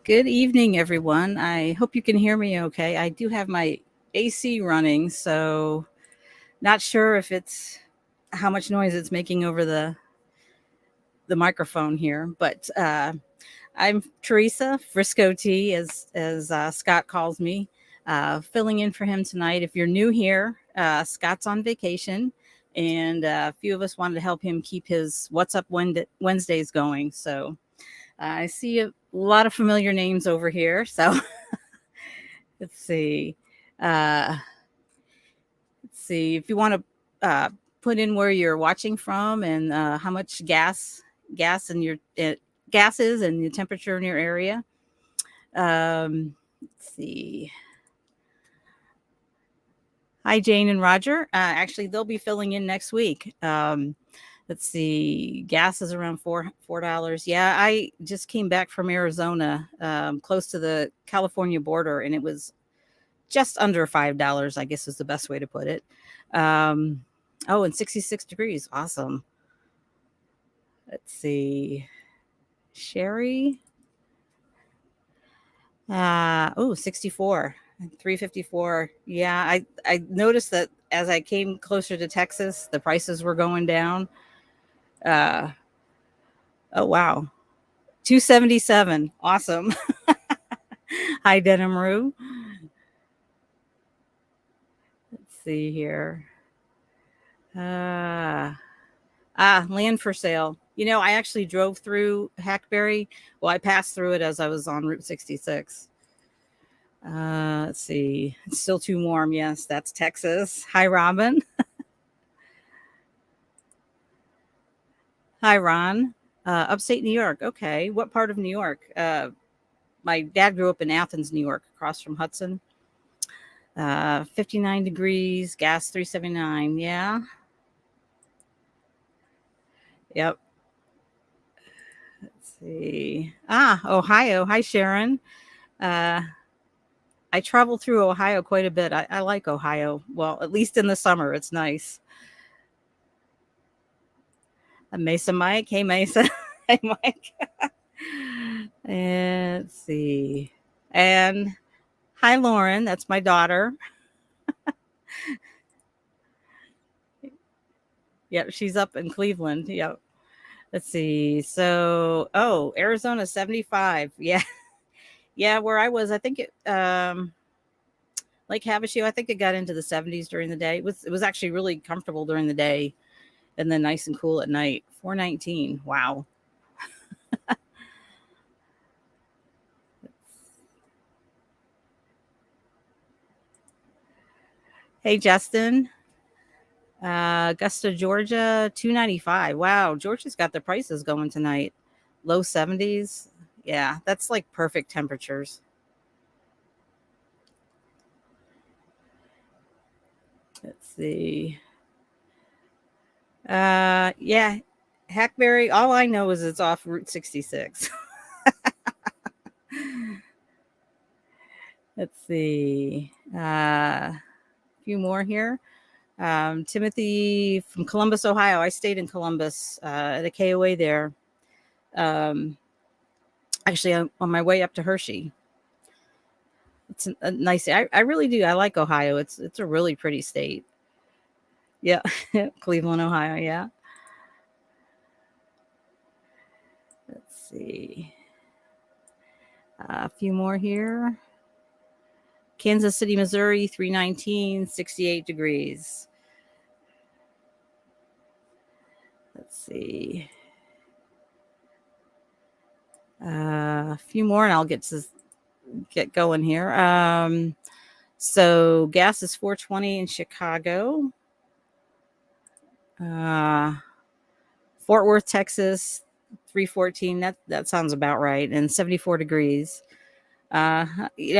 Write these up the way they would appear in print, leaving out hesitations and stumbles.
Good evening, everyone. I hope you can hear me okay. I do have my AC running, so not sure if it's how much noise it's making over the microphone here, but I'm Teresa, Frisco T, as Scott calls me, filling in for him tonight. If you're new here, Scott's on vacation, and a few of us wanted to help him keep his What's Up Wednesdays going. So I see a lot of familiar names over here. So let's see. Uh, let's see if you want to put in where you're watching from and how much gas and your gases and the temperature in your area. Let's see. Hi, Jane and Roger. Actually, they'll be filling in next week. Let's see. Gas is around $4. Yeah, I just came back from Arizona, close to the California border, and it was just under $5, I guess is the best way to put it. Um, oh, and 66 degrees. Awesome. Let's see. Sherry. 64. 354. Yeah, I noticed that as I came closer to Texas, the prices were going down. Uh, oh wow. 277. Awesome. Hi, Denim Rue. Let's see here. Uh, land for sale. I actually drove through Hackberry. Well, I passed through it as I was on Route 66. Let's see. It's still too warm. Yes, that's Texas. Hi, Robin. Hi, Ron. Upstate New York. Okay. What part of New York? My dad grew up in Athens, New York, across from Hudson. 59 degrees, gas 379. Yeah. Yep. Let's see. Ohio. Hi, Sharon. Uh, I travel through Ohio quite a bit. I like Ohio. Well, at least in the summer, it's nice. Mesa Mike. Hey, Mesa. Hey, Mike. And let's see. And hi, Lauren. That's my daughter. Yep, she's up in Cleveland. Yep. Let's see. Arizona 75. Yeah. Yeah, where I was, I think Lake Havasu, I think it got into the 70s during the day. It was actually really comfortable during the day and then nice and cool at night. 419. Wow. Hey, Justin. Augusta, Georgia, 295. Wow, Georgia's got the prices going tonight. Low 70s. Yeah, that's like perfect temperatures. Let's see. Yeah, Hackberry. All I know is it's off Route 66. Let's see. A few more here. Timothy from Columbus, Ohio. I stayed in Columbus at a KOA there. Um, Actually, on my way up to Hershey. It's a nice. I really do. I like Ohio. It's a really pretty state. Yeah, Cleveland, Ohio. Yeah. Let's see. A few more here. Kansas City, Missouri, 319, 68 degrees. Let's see. A few more, and I'll get going here. So gas is 420 in Chicago. Uh, Fort Worth, Texas, 314. That sounds about right, and 74 degrees. Yeah,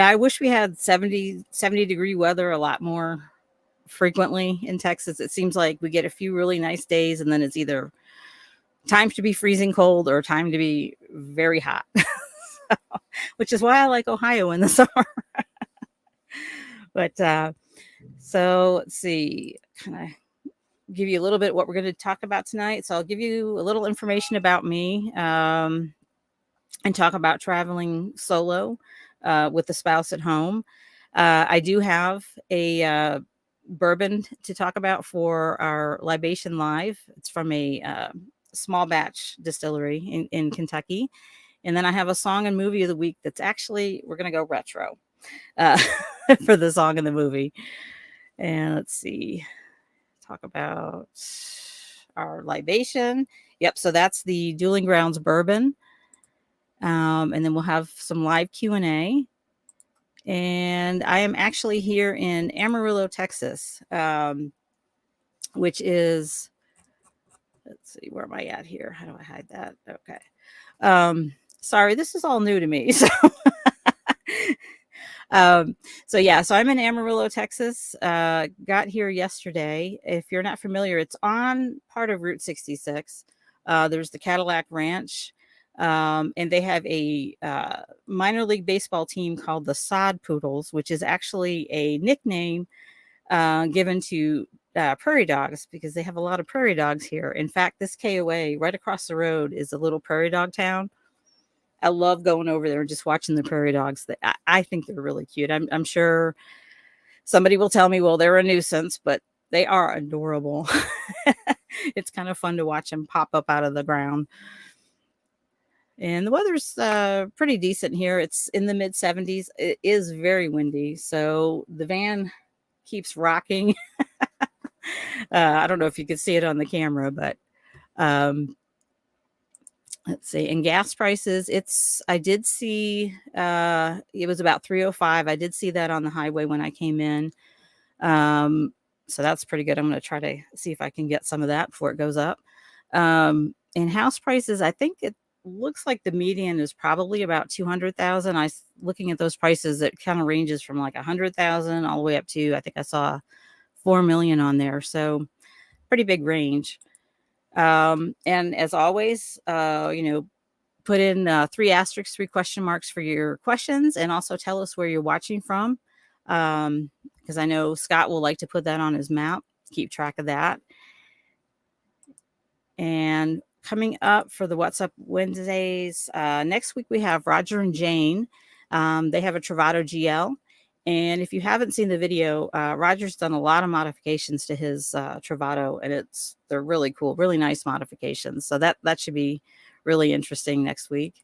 I wish we had 70 degree weather a lot more frequently in Texas. It seems like we get a few really nice days, and then it's either time to be freezing cold or time to be very hot, which is why I like Ohio in the summer. But so let's see, kind of give you a little bit what we're going to talk about tonight. So I'll give you a little information about me. and talk about traveling solo with the spouse at home. I do have a bourbon to talk about for our Libation Live. It's from a small batch distillery in Kentucky. And then I have a song and movie of the week that's actually, we're going to go retro uh, for the song and the movie. And let's see, talk about our libation. Yep, so that's the Dueling Grounds bourbon. And then we'll have some live Q&A. And I am actually here in Amarillo, Texas, which is, let's see, where am I at here? How do I hide that? Okay. Sorry, this is all new to me. So, so I'm in Amarillo, Texas. Got here yesterday. If you're not familiar, it's on part of Route 66. There's the Cadillac Ranch. And they have a minor league baseball team called the Sod Poodles, which is actually a nickname given to prairie dogs because they have a lot of prairie dogs here. In fact, this KOA right across the road is a little prairie dog town. I love going over there and just watching the prairie dogs. I think they're really cute. I'm sure somebody will tell me, well, they're a nuisance, but they are adorable. It's kind of fun to watch them pop up out of the ground. And the weather's pretty decent here. It's in the mid 70s. It is very windy, so the van keeps rocking. I don't know if you could see it on the camera, but let's see. And gas prices, I did see it was about 305. I did see that on the highway when I came in. So that's pretty good. I'm going to try to see if I can get some of that before it goes up. And house prices, I think it looks like the median is probably about 200,000. Looking at those prices, it kind of ranges from like 100,000 all the way up to, I think I saw 4 million on there. So pretty big range. And as always, put in 3 asterisks, 3 question marks for your questions, and also tell us where you're watching from. Because I know Scott will like to put that on his map, keep track of that. And coming up for the What's Up Wednesdays, next week we have Roger and Jane. They have a Travato GL. And if you haven't seen the video, Roger's done a lot of modifications to his Travato, and they're really cool, really nice modifications. So that should be really interesting next week.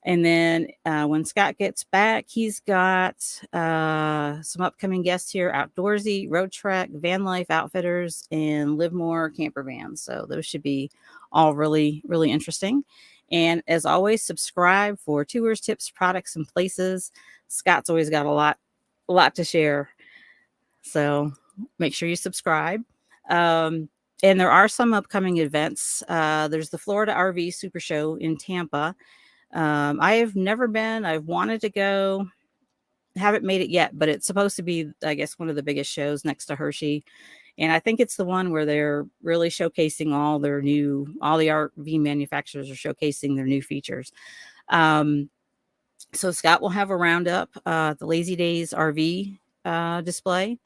And then when Scott gets back, he's got some upcoming guests here: Outdoorsy, Road Trek, Van Life Outfitters, and Live More Camper Vans. So those should be all really, really interesting. And as always, subscribe for tours, tips, products, and places. Scott's always got a lot to share. So make sure you subscribe. And there are some upcoming events. There's the Florida RV Super Show in Tampa. I have never been. I've wanted to go. Haven't made it yet, but it's supposed to be, I guess, one of the biggest shows next to Hershey. And I think it's the one where they're really showcasing all the RV manufacturers are showcasing their new features. So Scott will have a roundup, the Lazy Days RV display.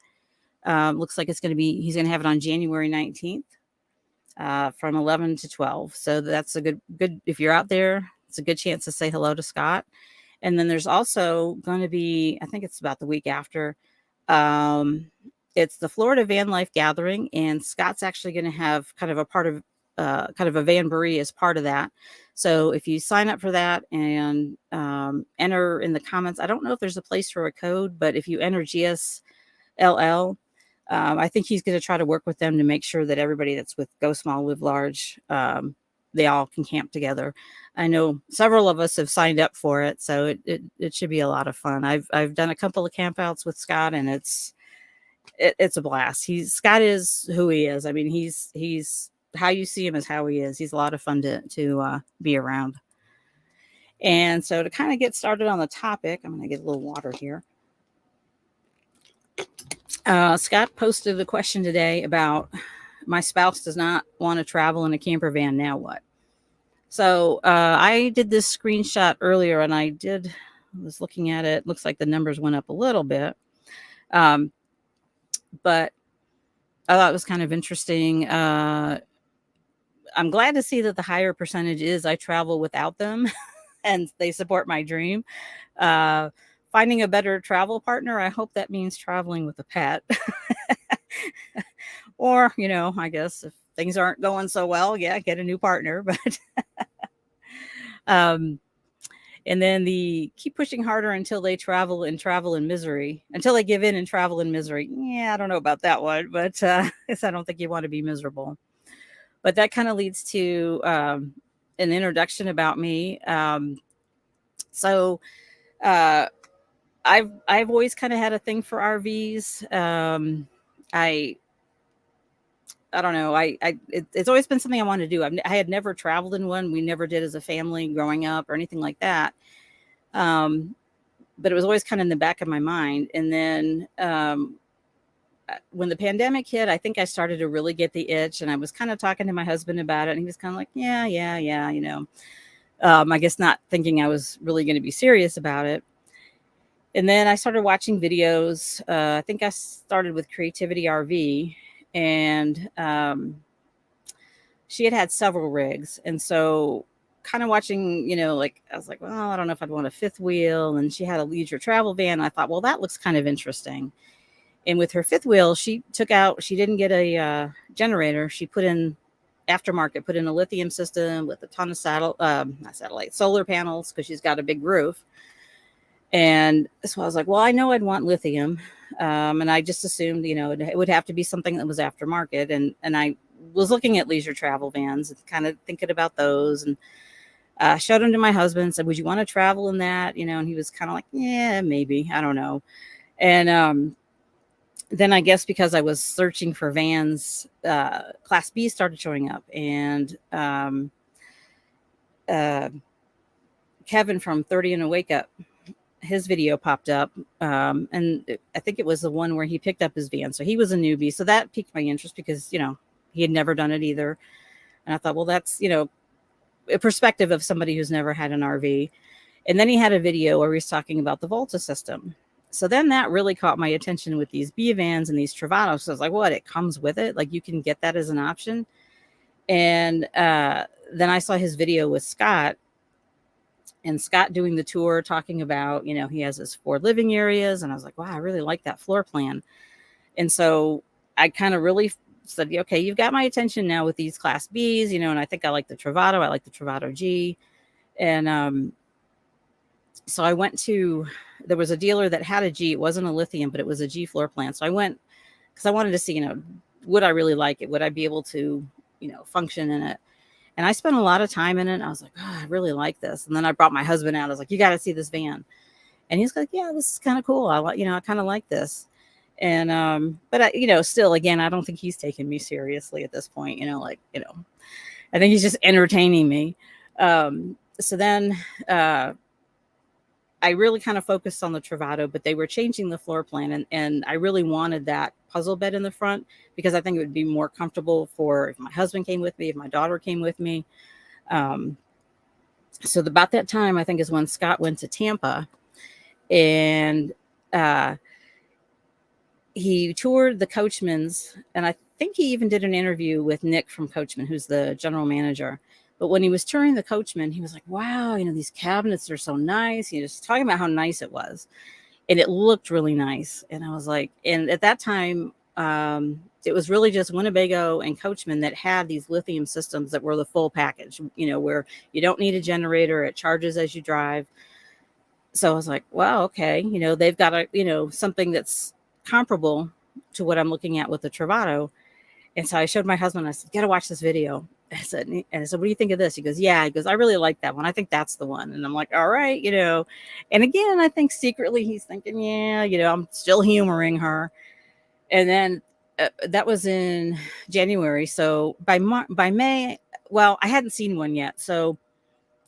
Looks like he's going to have it on January 19th from 11 to 12. So that's a good, if you're out there, it's a good chance to say hello to Scott. And then there's also going to be, I think it's about the week after, it's the Florida Van Life Gathering, and Scott's actually going to have kind of a part of, kind of a Vanboree as part of that. So if you sign up for that and enter in the comments, I don't know if there's a place for a code, but if you enter GSLL, I think he's going to try to work with them to make sure that everybody that's with Go Small, Live Large, they all can camp together. I know several of us have signed up for it, so it should be a lot of fun. I've done a couple of campouts with Scott, and it's a blast. Scott is who he is. I mean, he's how you see him is how he is. He's a lot of fun to be around. And so to kind of get started on the topic, I'm going to get a little water here. Scott posted a question today about my spouse does not want to travel in a camper van. Now what? So I did this screenshot earlier, and I was looking at it. Looks like the numbers went up a little bit. But I thought it was kind of interesting. I'm glad to see that the higher percentage is I travel without them. and they support my dream. Uh, Finding a better travel partner, I hope that means traveling with a pet. Or, I guess if things aren't going so well, yeah, get a new partner. But um, and then the keep pushing harder until they travel in misery, until they give in and travel in misery. Yeah, I don't know about that one, but I don't think you want to be miserable. But that kind of leads to an introduction about me. So uh, I've always kind of had a thing for RVs. I I don't know. It's always been something I wanted to do. I had never traveled in one. We never did as a family growing up or anything like that. Um, but it was always kind of in the back of my mind. And then when the pandemic hit, I think I started to really get the itch, and I was kind of talking to my husband about it, and he was kind of like, yeah, yeah, yeah, I guess not thinking I was really going to be serious about it. And then I started watching videos. I think I started with Creativity RV, and she had several rigs. And so kind of watching, like I was like, well, I don't know if I'd want a fifth wheel. And she had a leisure travel van. I thought, well, that looks kind of interesting. And with her fifth wheel, she didn't get a generator. She put in aftermarket, put in a lithium system with a ton of solar panels, because she's got a big roof. And so I was like, well, I know I'd want lithium. And I just assumed, it would have to be something that was aftermarket. And I was looking at leisure travel vans and kind of thinking about those, and showed them to my husband, said, would you want to travel in that? And he was kind of like, yeah, maybe, I don't know. And then I guess because I was searching for vans, Class B started showing up, and Kevin from 30 and a Wake Up, his video popped up, and I think it was the one where he picked up his van. So he was a newbie, so that piqued my interest because he had never done it either, and I thought, well, that's a perspective of somebody who's never had an RV. And then he had a video where he was talking about the Volta system. So then that really caught my attention with these B vans and these Travados. So I was like, what? It comes with it? Like, you can get that as an option? And then I saw his video with Scott, and Scott doing the tour, talking about, he has his 4 living areas. And I was like, wow, I really like that floor plan. And so I kind of really said, okay, you've got my attention now with these Class Bs, and I think I like the Travado. I like the Travado G. And so I went to, there was a dealer that had a G. It wasn't a lithium, but it was a G floor plan. So I went because I wanted to see, would I really like it? Would I be able to, function in it? And I spent a lot of time in it. I was like, oh, I really like this. And then I brought my husband out. I was like, you got to see this van. And he's like, yeah, this is kind of cool. I like, I kind of like this. And, but I, still, again, I don't think he's taking me seriously at this point, I think he's just entertaining me. So then, I really kind of focused on the Travado, but they were changing the floor plan, and I really wanted that puzzle bed in the front, because I think it would be more comfortable for if my husband came with me, if my daughter came with me. So about that time, I think, is when Scott went to Tampa, and he toured the Coachmans, and I think he even did an interview with Nick from Coachmen, who's the general manager. But when he was touring the Coachmen, he was like, wow, these cabinets are so nice. He was talking about how nice it was. And it looked really nice. And I was like, and at that time, it was really just Winnebago and Coachmen that had these lithium systems that were the full package, where you don't need a generator. It charges as you drive. So I was like, wow, okay. They've got something that's comparable to what I'm looking at with the Travado. And so I showed my husband, I said, got to watch this video. I said, what do you think of this? He goes, yeah. He goes, I really like that one. I think that's the one. And I'm like, all right, And again, I think secretly he's thinking, yeah, I'm still humoring her. And then that was in January. So by May, well, I hadn't seen one yet. So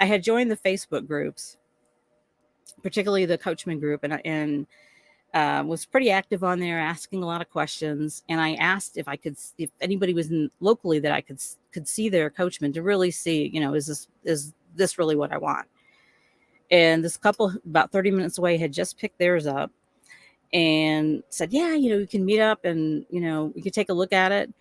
I had joined the Facebook groups, particularly the Coachmen group, and was pretty active on there, asking a lot of questions. And I asked if anybody was locally that I could see their Coachman, to really see, is this really what I want? And this couple about 30 minutes away had just picked theirs up and said, yeah, you can meet up and, we could take a look at it.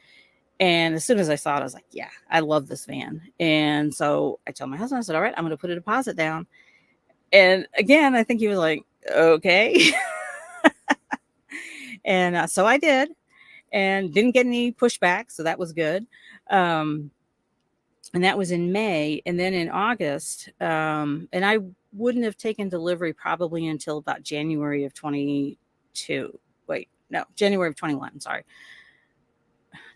And as soon as I saw it, I was like, yeah, I love this van. And so I told my husband, I said, all right, I'm going to put a deposit down. And again, I think he was like, okay. And so I did, and didn't get any pushback. So that was good. Um, and that was in May. And then in August, and I wouldn't have taken delivery probably until about January of 22. Wait, no, January of 21. Sorry.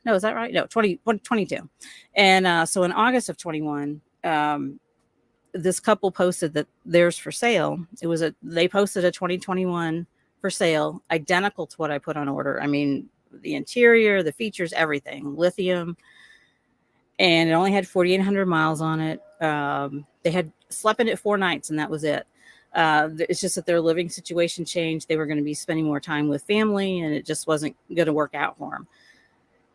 No, is that right? No, 22. And so in August of 21, this couple posted that theirs for sale. They posted a 2021 for sale, identical to what I put on order. I mean, the interior, the features, everything, lithium, and it only had 4,800 miles on it. They had slept in it 4 nights, and that was it. It's just that their living situation changed. They were going to be spending more time with family, and it just wasn't going to work out for them.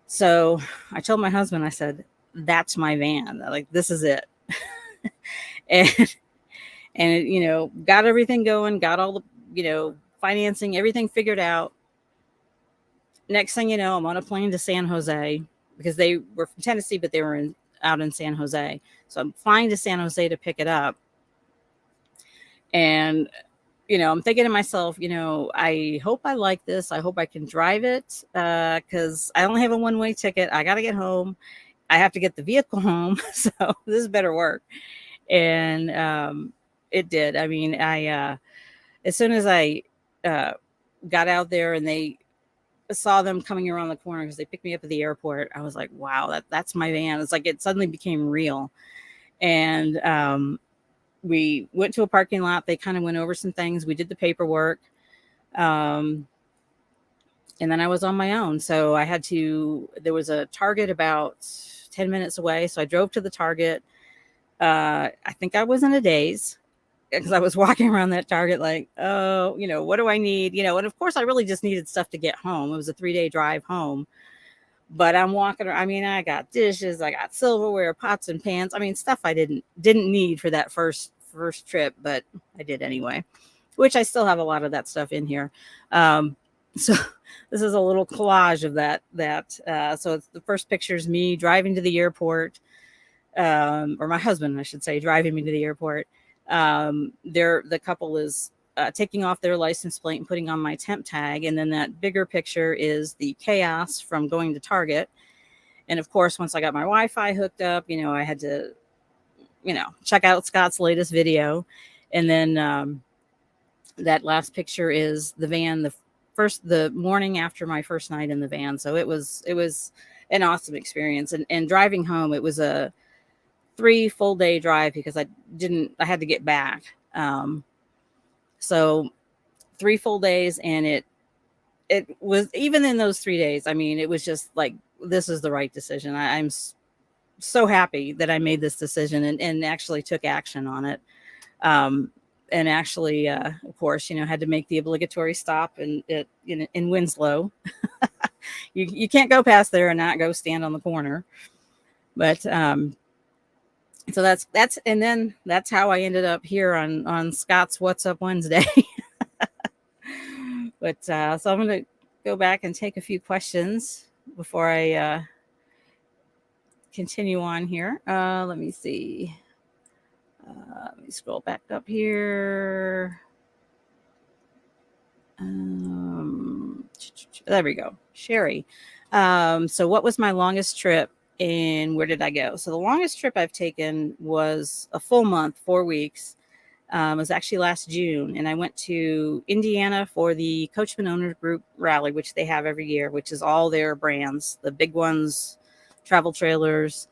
So I told my husband, I said, "That's my van. Like, this is it." and got everything going, got all the financing, everything figured out. Next thing you know, I'm on a plane to San Jose, because they were from Tennessee, but they were out in San Jose. So I'm flying to San Jose to pick it up. And, I'm thinking to myself, I hope I like this. I hope I can drive it, because I only have a one-way ticket. I got to get home. I have to get the vehicle home. So this better work. And it did. I mean, as soon as I got out there and they saw them coming around the corner, because they picked me up at the airport, I was like, wow, that's my van. It's like it suddenly became real. And we went to a parking lot. They kind of went over some things. We did the paperwork. And then I was on my own. So there was a Target about 10 minutes away. So I drove to the Target. I think I was in a daze, because I was walking around that Target like, oh, what do I need? And of course I really just needed stuff to get home. It was a 3-day drive home, but I'm walking around. I mean, I got dishes, I got silverware, pots and pans. I mean, stuff I didn't need for that first trip, but I did anyway, which I still have a lot of that stuff in here. So this is a little collage of that. So it's the first picture is me driving to the airport, or my husband, I should say, driving me to the airport. The couple is taking off their license plate and putting on my temp tag. And then that bigger picture is the chaos from going to Target. And of course, once I got my Wi-Fi hooked up, I had to, check out Scott's latest video. And then that last picture is the van, the morning after my first night in the van. So it was an awesome experience. And driving home, it was a 3 full day drive, because I had to get back. So 3 full days, and it was, even in those 3 days, I mean, it was just like, this is the right decision. I'm so happy that I made this decision and actually took action on it. And actually, of course, had to make the obligatory stop in Winslow. You can't go past there and not go stand on the corner. But so that's how I ended up here on Scott's What's Up Wednesday. But so I'm going to go back and take a few questions before I continue on here. Let me see. Let me scroll back up here. There we go. Sherry. So what was my longest trip and where did I go? So the longest trip I've taken was a full month, 4 weeks. It was actually last June, and I went to Indiana for the Coachmen Owners Group rally, which they have every year, which is all their brands, the big ones, travel trailers.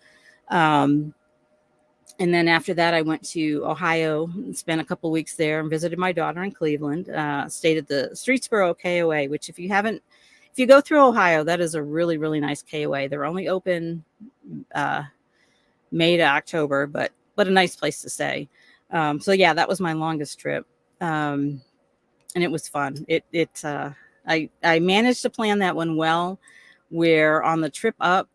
And then after that, I went to Ohio and spent a couple weeks there and visited my daughter in Cleveland. Stayed at the Streetsboro KOA, which if you go through Ohio, that is a really, really nice KOA. They're only open May to October, but a nice place to stay. So yeah, that was my longest trip. And it was fun. I managed to plan that one well, where on the trip up,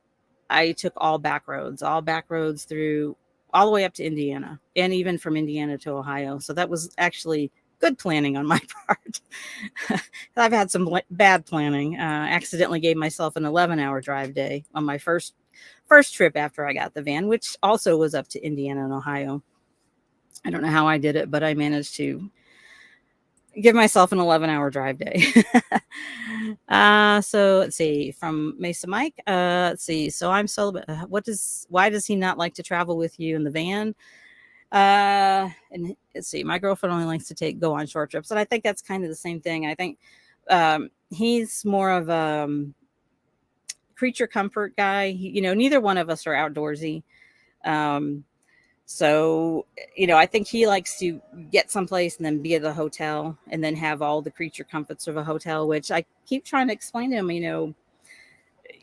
I took all back roads through all the way up to Indiana, and even from Indiana to Ohio. So that was actually good planning on my part. I've had some bad planning. Accidentally gave myself an 11-hour drive day on my first trip after I got the van, which also was up to Indiana and Ohio. I don't know how I did it, but I managed to give myself an 11-hour drive day. So let's see, from Mesa Mike. Let's see. So I'm so. Why does he not like to travel with you in the van? And let's see. My girlfriend only likes to go on short trips, and I think that's kind of the same thing. I think he's more of a creature comfort guy. Neither one of us are outdoorsy. Um, so, I think he likes to get someplace and then be at a hotel and then have all the creature comforts of a hotel, which I keep trying to explain to him,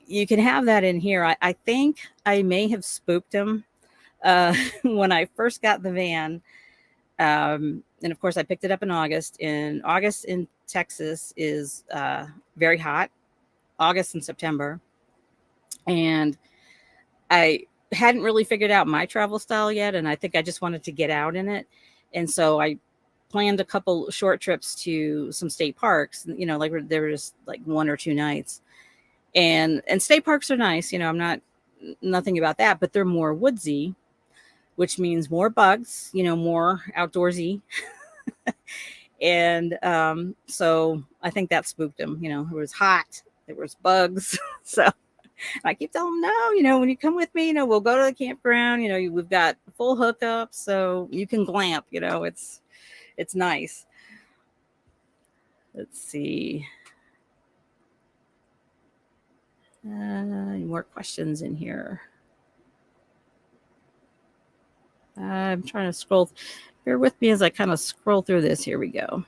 you can have that in here. I think I may have spooked him when I first got the van. And of course, I picked it up in August. And August in Texas is very hot, August and September. And I hadn't really figured out my travel style yet, and I think I just wanted to get out in it. And so I planned a couple short trips to some state parks, like there were just like 1 or 2 nights. And state parks are nice, I'm not nothing about that, but they're more woodsy, which means more bugs, more outdoorsy. And so I think that spooked him. It was hot, there was bugs. So I keep telling him, no, when you come with me, we'll go to the campground. We've got full hookups, so you can glamp. It's nice. Let's see. Any more questions in here? I'm trying to scroll. Bear with me as I kind of scroll through this. Here we go.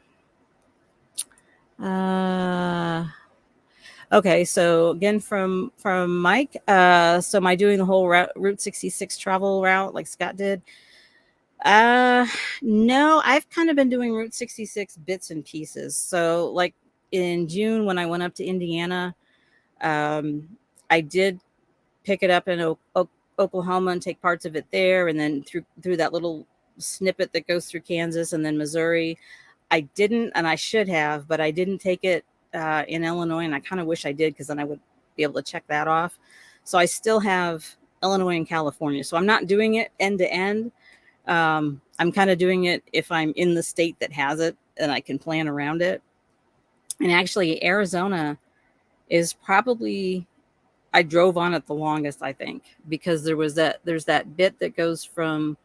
Okay, so again from Mike. So am I doing the whole Route 66 travel route like Scott did? No, I've kind of been doing Route 66 bits and pieces. So like in June when I went up to Indiana, I did pick it up in Oklahoma and take parts of it there, and then through that little snippet that goes through Kansas and then Missouri. I didn't, and I should have, but I didn't take it in Illinois, and I kind of wish I did because then I would be able to check that off. So I still have Illinois and California. So I'm not doing it end to end. I'm kind of doing it if I'm in the state that has it and I can plan around it. And actually, Arizona is probably, I drove on it the longest, I think, because there's that bit that goes from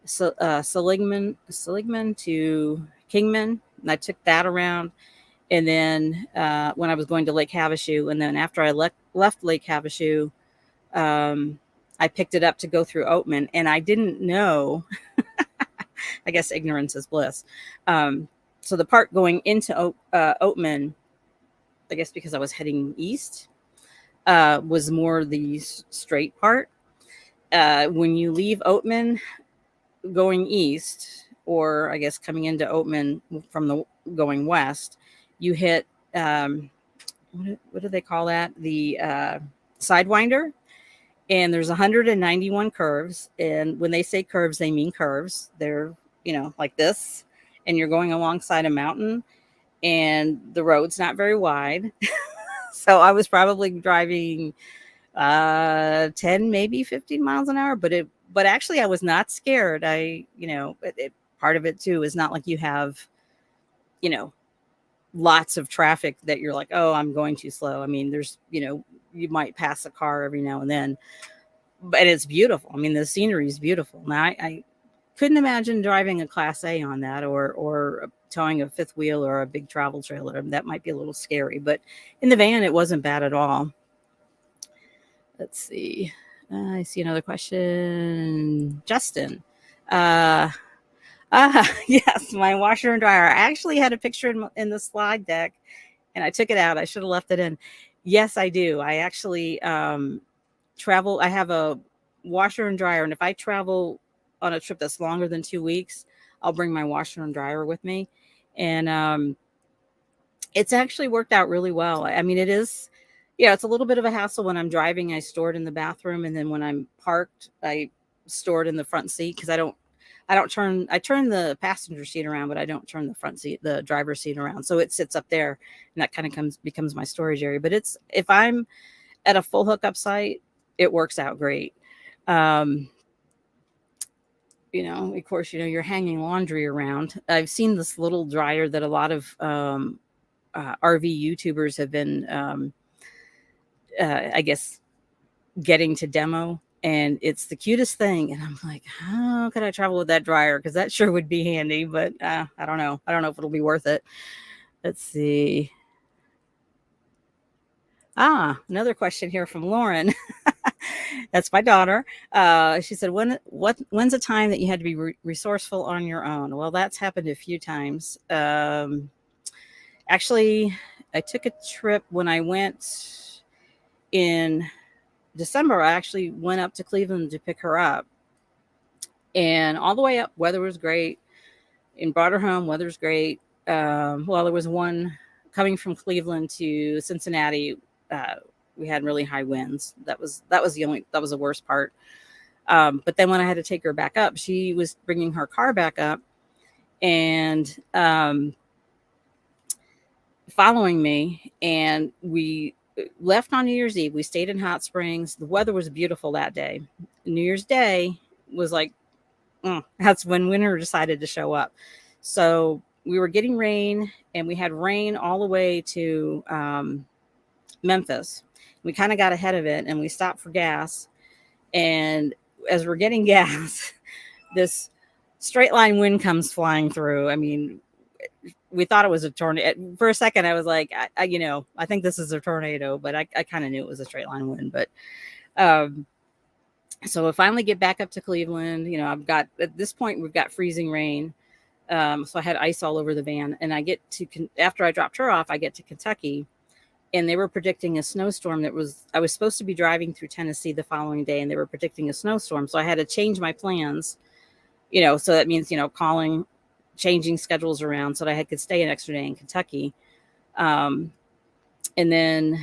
Seligman to Kingman, and I took that around. And then when I was going to Lake Havasu, and then after I left Lake Havasu, I picked it up to go through Oatman, and I didn't know. I guess ignorance is bliss. So the part going into Oatman, I guess because I was heading east, was more the straight part. When you leave Oatman going east, or I guess coming into Oatman from the going west, you hit what do they call that? The Sidewinder. And there's 191 curves. And when they say curves, they mean curves. They're, like this. And you're going alongside a mountain, and the road's not very wide. So I was probably driving 10, maybe 15 miles an hour. But actually I was not scared. Part of it too is not like you have, lots of traffic that you're like, oh, I'm going too slow. I mean, there's, you might pass a car every now and then, but it's beautiful. I mean, the scenery is beautiful. Now I couldn't imagine driving a Class A on that, or towing a fifth wheel or a big travel trailer. That might be a little scary, but in the van, it wasn't bad at all. Let's see. I see another question. Justin. Yes, my washer and dryer. I actually had a picture in the slide deck, and I took it out. I should have left it in. Yes, I do. I actually travel. I have a washer and dryer, and if I travel on a trip that's longer than 2 weeks, I'll bring my washer and dryer with me. And it's actually worked out really well. I mean, it is, it's a little bit of a hassle when I'm driving. I store it in the bathroom, and then when I'm parked, I store it in the front seat because I turn the passenger seat around, but I don't turn the driver's seat around. So it sits up there, and that kind of becomes my storage area. But if I'm at a full hookup site, it works out great. of course, you're hanging laundry around. I've seen this little dryer that a lot of RV YouTubers have been, I guess, getting to demo. And it's the cutest thing. And I'm like, how could I travel with that dryer? Because that sure would be handy. But I don't know. I don't know if it'll be worth it. Let's see. Another question here from Lauren. That's my daughter. She said, when's a time that you had to be resourceful on your own? Well, that's happened a few times. Actually, I took a trip when I went in December. I actually went up to Cleveland to pick her up. And all the way up, weather was great. And brought her home, weather's great. Well, there was one coming from Cleveland to Cincinnati. We had really high winds. That was the worst part. But then when I had to take her back up, she was bringing her car back up and following me. And we left on New Year's Eve. We stayed in Hot Springs. The weather was beautiful that day. New Year's Day was like, that's when winter decided to show up. So we were getting rain, and we had rain all the way to Memphis. We kind of got ahead of it, and we stopped for gas. And as we're getting gas, this straight line wind comes flying through. I mean, we thought it was a tornado. For a second, I was like, I think this is a tornado, but I kind of knew it was a straight line wind. But so we finally get back up to Cleveland. At this point, we've got freezing rain. So I had ice all over the van. And I get to, after I dropped her off, I get to Kentucky. And they were predicting a snowstorm I was supposed to be driving through Tennessee the following day, and they were predicting a snowstorm. So I had to change my plans, so that means, changing schedules around so that I could stay an extra day in Kentucky. And then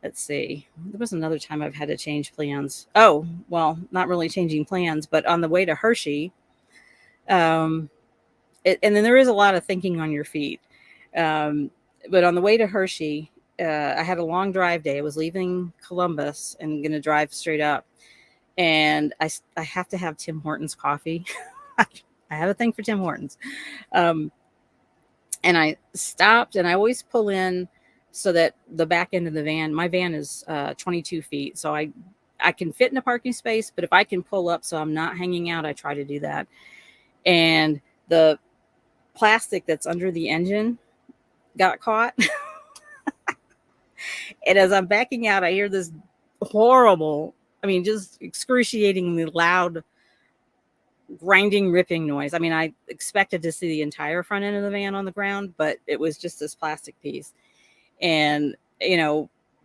let's see, there was another time I've had to change plans. Oh, well, not really changing plans, but on the way to Hershey. And then there is a lot of thinking on your feet. But on the way to Hershey, I had a long drive day. I was leaving Columbus and going to drive straight up. And I have to have Tim Hortons coffee. I have a thing for Tim Hortons. And I stopped, and I always pull in so that the back end of the van, my van is 22 feet. So I can fit in a parking space, but if I can pull up so I'm not hanging out, I try to do that. And the plastic that's under the engine got caught. And as I'm backing out, I hear this horrible, just excruciatingly loud grinding, ripping noise. I expected to see the entire front end of the van on the ground, but it was just this plastic piece. And,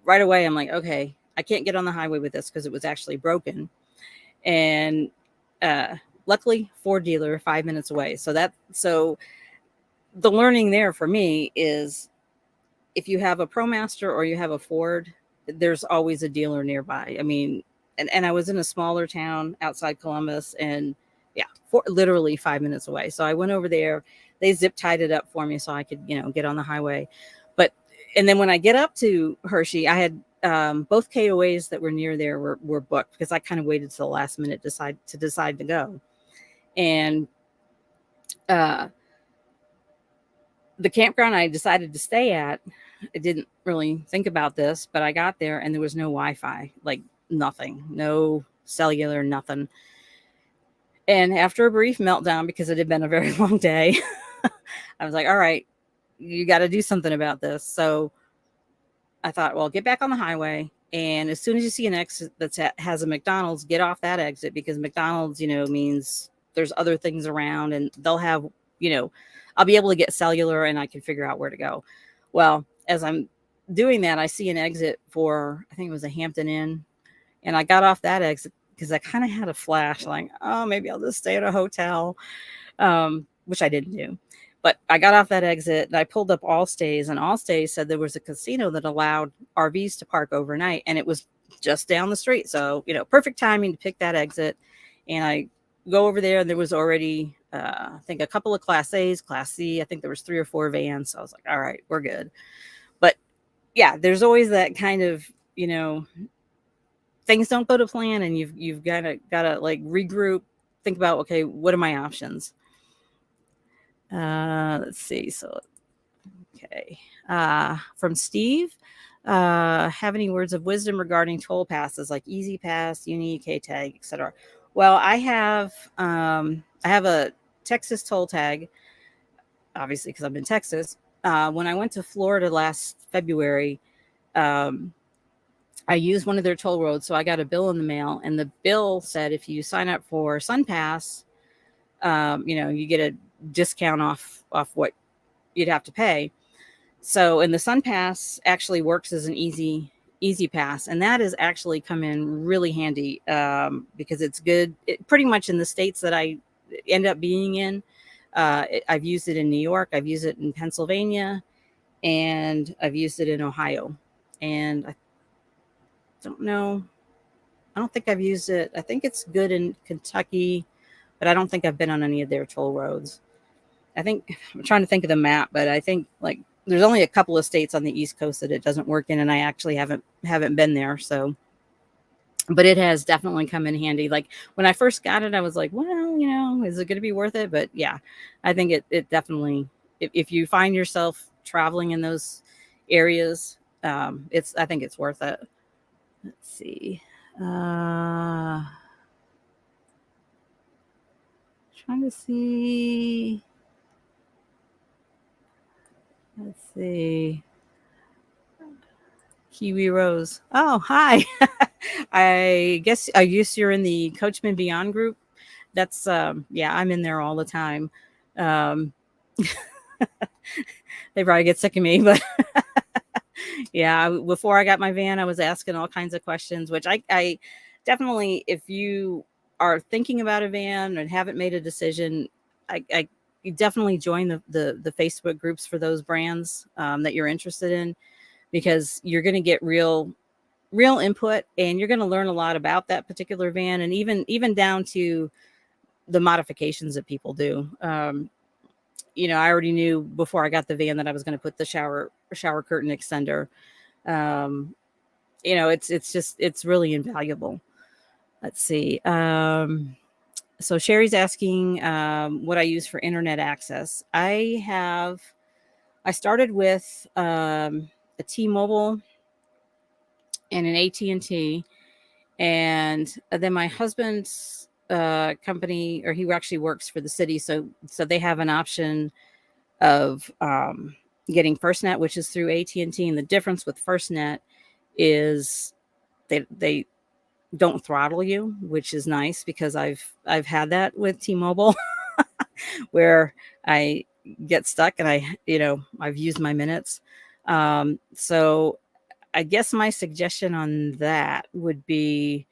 right away I'm like, okay, I can't get on the highway with this because it was actually broken. And luckily, Ford dealer 5 minutes away. So the learning there for me is if you have a ProMaster or you have a Ford, there's always a dealer nearby. And I was in a smaller town outside Columbus, and literally 5 minutes away. So I went over there. They zip tied it up for me so I could, get on the highway. And then when I get up to Hershey, I had both KOAs that were near there were booked because I kind of waited till the last minute to decide to go. And the campground I decided to stay at, I didn't really think about this, but I got there and there was no Wi-Fi, like nothing, no cellular, nothing. And after a brief meltdown, because it had been a very long day, I was like, all right, you got to do something about this. So I thought, well, get back on the highway. And as soon as you see an exit that has a McDonald's, get off that exit, because McDonald's, means there's other things around, and they'll have, I'll be able to get cellular and I can figure out where to go. Well, as I'm doing that, I see an exit for, I think it was a Hampton Inn. And I got off that exit because I kind of had a flash like, oh, maybe I'll just stay at a hotel, which I didn't do. But I got off that exit and I pulled up Allstays, and Allstays said there was a casino that allowed RVs to park overnight, and it was just down the street. So, perfect timing to pick that exit. And I go over there, and there was already, I think, a couple of Class A's, Class C. I think there was 3 or 4 vans. So I was like, all right, we're good. But yeah, there's always that kind of, things don't go to plan, and you've got to like regroup, think about, okay, what are my options? Let's see. So, okay. From Steve, have any words of wisdom regarding toll passes like Easy Pass, Uni, K-Tag, etc.? Well, I have a Texas toll tag, obviously, because I'm in Texas. When I went to Florida last February, um, I used one of their toll roads, so I got a bill in the mail, and the bill said if you sign up for SunPass, you get a discount off what you'd have to pay. So, and the SunPass actually works as an easy pass, and that has actually come in really handy because it's good. Pretty much in the states that I end up being in, I've used it in New York, I've used it in Pennsylvania, and I've used it in Ohio. And I don't know, I don't think I've used it. I think it's good in Kentucky, but I don't think I've been on any of their toll roads. I think I'm trying to think of the map, but I think like there's only a couple of states on the East Coast that it doesn't work in, and I actually haven't been there. So, but it has definitely come in handy. Like when I first got it, I was like, well, is it going to be worth it? But yeah, I think it definitely. If you find yourself traveling in those areas, I think it's worth it. Let's see. Trying to see. Let's see. Kiwi Rose. Oh, hi. I guess you're in the Coachmen Beyond group. That's yeah, I'm in there all the time. Um, they probably get sick of me, but yeah, before I got my van, I was asking all kinds of questions, which I definitely, if you are thinking about a van and haven't made a decision, I you definitely join the Facebook groups for those brands that you're interested in, because you're going to get real input, and you're going to learn a lot about that particular van, and even down to the modifications that people do. I already knew before I got the van that I was going to put the shower curtain extender. um, it's really invaluable. Let's see. So Sherry's asking what I use for internet access. I started with a T-Mobile and an AT&T, and then my husband's company, or he actually works for the city, so they have an option of getting FirstNet, which is through AT&T, and the difference with FirstNet is they don't throttle you, which is nice, because I've had that with T-Mobile where I get stuck and I've used my minutes. So I guess my suggestion on that would be,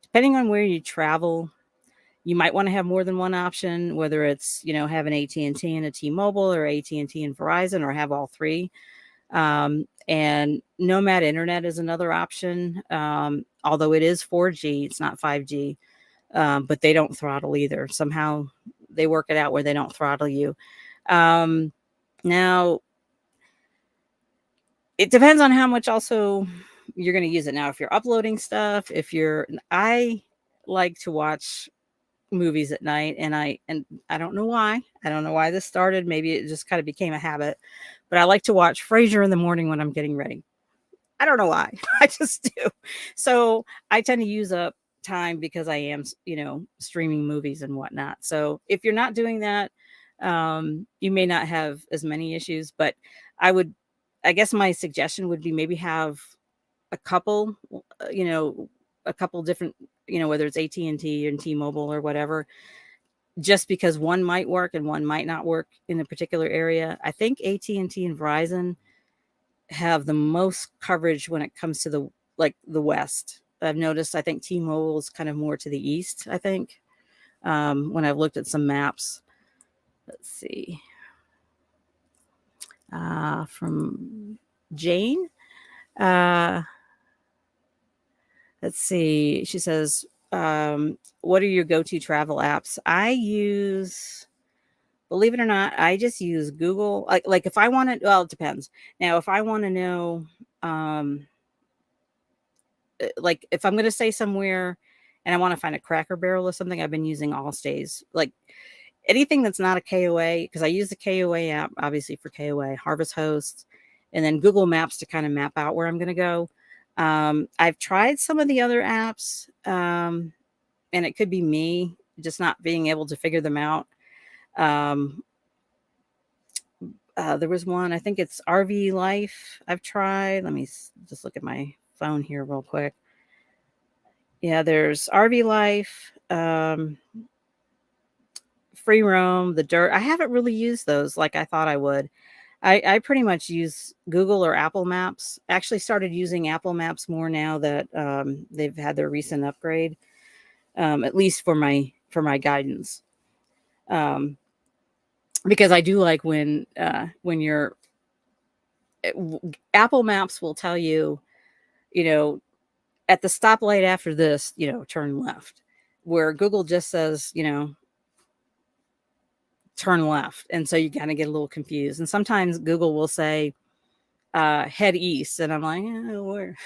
depending on where you travel, you might want to have more than one option, whether it's, have an AT&T and a T-Mobile, or AT&T and Verizon, or have all three. And Nomad Internet is another option. Although it is 4G, it's not 5G, but they don't throttle either. Somehow they work it out where they don't throttle you. Now, it depends on how much also you're going to use it. Now, if you're uploading stuff, I like to watch movies at night, and I don't know why. I don't know why this started. Maybe it just kind of became a habit, but I like to watch Frasier in the morning when I'm getting ready. I don't know why. I just do. So I tend to use up time because I am, streaming movies and whatnot. So if you're not doing that, you may not have as many issues, but I guess my suggestion would be maybe have a couple, a couple different, whether it's AT&T and T-Mobile or whatever, just because one might work and one might not work in a particular area. I think AT&T and Verizon have the most coverage when it comes to the West. I've noticed, I think T-Mobile is kind of more to the East, I think, when I've looked at some maps. Let's see. From Jane. Let's see. She says, what are your go-to travel apps? Believe it or not, I just use Google. Like if I want to, well, it depends. Now, if I want to know, like if I'm going to stay somewhere and I want to find a Cracker Barrel or something, I've been using Allstays. Like anything that's not a KOA, because I use the KOA app, obviously for KOA, Harvest Host, and then Google Maps to kind of map out where I'm going to go. I've tried some of the other apps, and it could be me just not being able to figure them out. Um, there was one, I think it's RV Life. I've tried. Let me just look at my phone here real quick. Yeah, there's RV Life, Free Roam, The Dirt. I haven't really used those like I thought I would. I pretty much use Google or Apple Maps. Actually started using Apple Maps more now that they've had their recent upgrade, at least for my guidance. Um, because I do like when you're Apple Maps will tell you, you know, at the stoplight after this, turn left. Where Google just says, turn left. And so you kind of get a little confused. And sometimes Google will say, head east. And I'm like, where,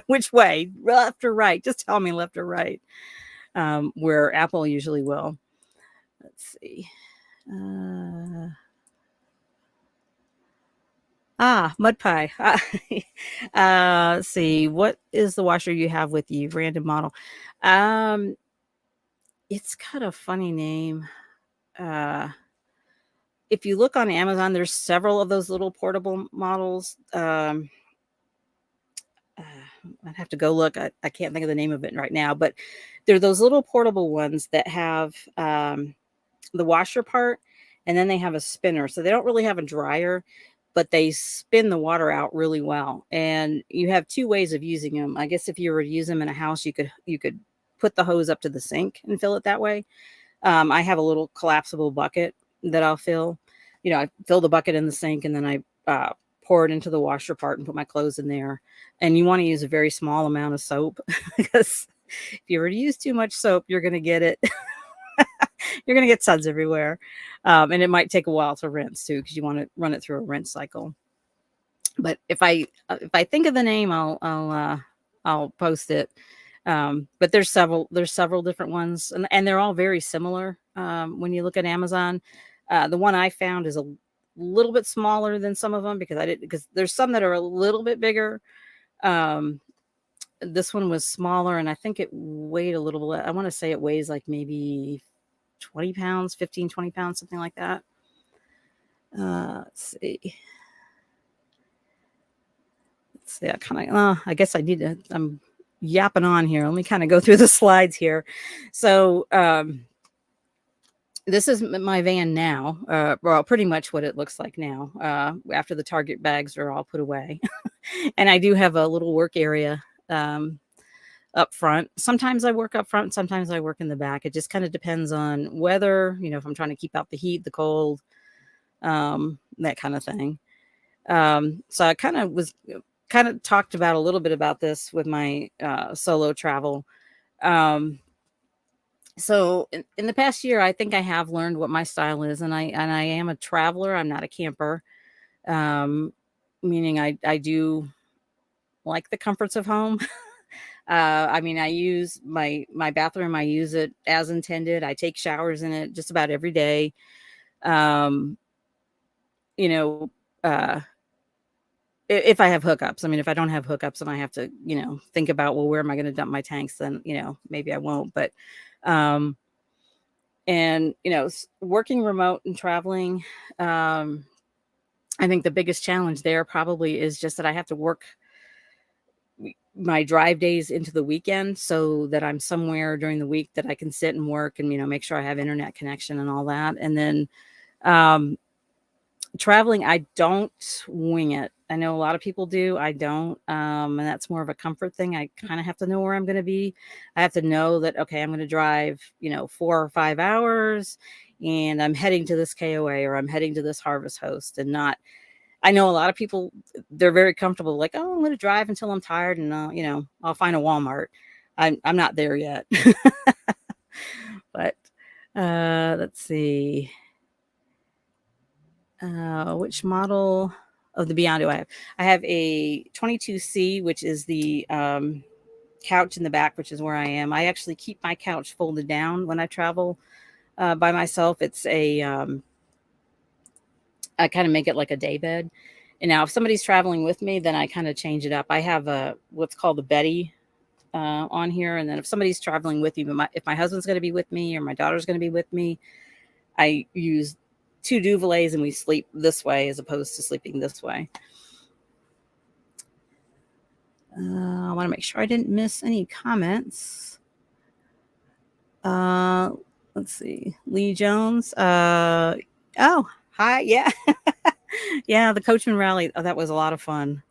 which way, left or right? Just tell me left or right. Where Apple usually will. Let's see. Mud pie. Let's see. What is the washer you have with you? Random model. Um, it's got a funny name. If you look on Amazon, there's several of those little portable models. I'd have to go look. I can't think of the name of it right now, but they're those little portable ones that have the washer part, and then they have a spinner. So they don't really have a dryer, but they spin the water out really well. And you have two ways of using them. I guess if you were to use them in a house, you could put the hose up to the sink and fill it that way. I have a little collapsible bucket that I'll fill. I fill the bucket in the sink, and then I pour it into the washer part and put my clothes in there. And you want to use a very small amount of soap because if you were to use too much soap, you're going to get it. You're going to get suds everywhere. And it might take a while to rinse too, because you want to run it through a rinse cycle. But if I think of the name, I'll post it. But there's several different ones, and they're all very similar. When you look at Amazon, the one I found is a little bit smaller than some of them because there's some that are a little bit bigger. This one was smaller, and I think it weighed a little bit. I want to say it weighs like maybe 20 pounds, 15, 20 pounds, something like that. Let's see. I guess I need to, I'm yapping on here. Let me kind of go through the slides here. So, this is my van now. Well, pretty much what it looks like now, after the Target bags are all put away. And I do have a little work area, up front. Sometimes I work up front, sometimes I work in the back. It just kind of depends on weather, if I'm trying to keep out the heat, the cold, that kind of thing. So I kind of talked about a little bit about this with my solo travel. So in the past year, I think I have learned what my style is, and I am a traveler. I'm not a camper, meaning I do like the comforts of home. I mean, I use my bathroom. I use it as intended. I take showers in it just about every day. Um, you know, uh, if I have hookups. I mean, if I don't have hookups and I have to, think about, well, where am I going to dump my tanks? Then, maybe I won't. But, and working remote and traveling, I think the biggest challenge there probably is just that I have to work my drive days into the weekend so that I'm somewhere during the week that I can sit and work and, make sure I have internet connection and all that. And then, traveling, I don't wing it. I know a lot of people do. I don't. And that's more of a comfort thing. I kind of have to know where I'm going to be. I have to know that, okay, I'm going to drive, 4 or 5 hours and I'm heading to this KOA or I'm heading to this Harvest Host and not, I know a lot of people, they're very comfortable. Like, oh, I'm going to drive until I'm tired and I'll find a Walmart. I'm not there yet, but, let's see. Which model of the Beyond do I have? I have a 22C, which is the couch in the back, which is where I am. I actually keep my couch folded down when I travel by myself. I kind of make it like a day bed. And now if somebody's traveling with me, then I kind of change it up. I have a what's called a Betty on here, and then if somebody's traveling with me, but if my husband's going to be with me or my daughter's going to be with me, I use two duvets and we sleep this way as opposed to sleeping this way. I want to make sure I didn't miss any comments. Uh, let's see. Lee Jones. Oh, hi. Yeah. Yeah. The Coachmen Rally. Oh, that was a lot of fun.